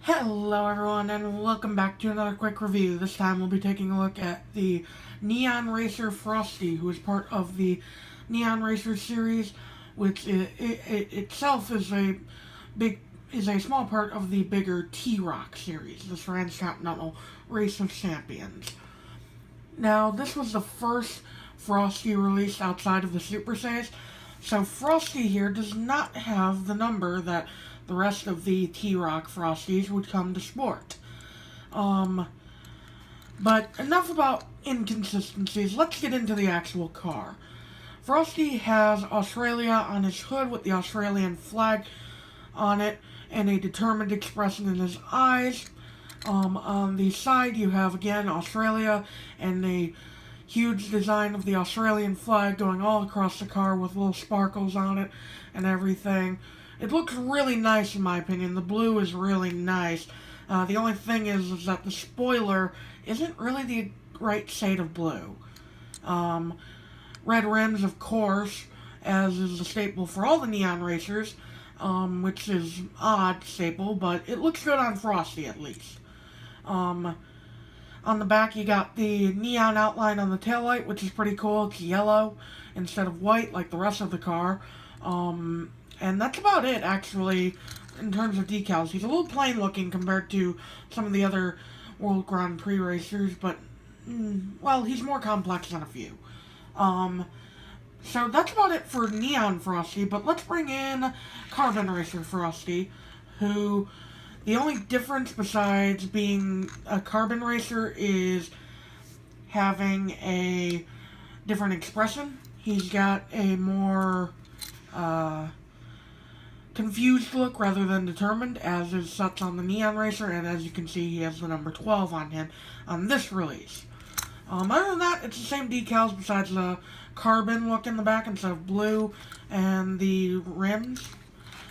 Hello everyone and welcome back to another quick review. This time we'll be taking a look at the Neon Racer Frosty, who is part of the Neon Racer series, which itself is a small part of the bigger T-Rock series, the Transcontinental Race of Champions. Now, this was the first Frosty released outside of the Super Saiyans, so Frosty here does not have the number that the rest of the T-Rock Frosties would come to sport. But enough about inconsistencies, let's get into the actual car. Frosty has Australia on his hood with the Australian flag on it and a determined expression in his eyes. On the side you have again Australia and a huge design of the Australian flag going all across the car with little sparkles on it and everything. It looks really nice in my opinion. The blue is really nice. The only thing is that the spoiler isn't really the right shade of blue. Red rims, of course, as is the staple for all the Neon Racers, which is odd staple, but it looks good on Frosty at least. On the back you got the neon outline on the taillight, which is pretty cool. It's yellow instead of white like the rest of the car. And that's about it, actually, in terms of decals. He's a little plain looking compared to some of the other World Grand Prix racers, but, well, he's more complex than a few. So that's about it for Neon Frosty, but let's bring in Carbon Racer Frosty, who, the only difference besides being a Carbon Racer is having a different expression. He's got a more, confused look rather than determined, as is such on the Neon Racer, and as you can see, he has the number 12 on him on this release. Other than that, it's the same decals besides the carbon look in the back instead of blue and the rims.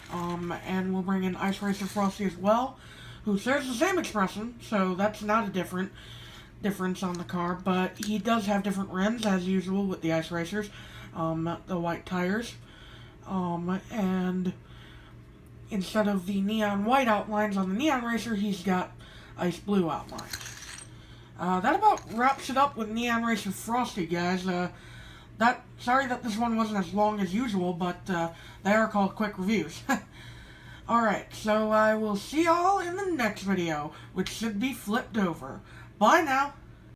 And we'll bring in Ice Racer Frosty as well, who shares the same expression, so that's not a difference on the car, but he does have different rims as usual with the Ice Racers, the white tires, and instead of the neon white outlines on the Neon Racer, he's got ice blue outlines. That about wraps it up with Neon Racer Frosty, guys. Sorry that this one wasn't as long as usual, but they are called quick reviews. Alright, so I will see y'all in the next video, which should be flipped over. Bye now!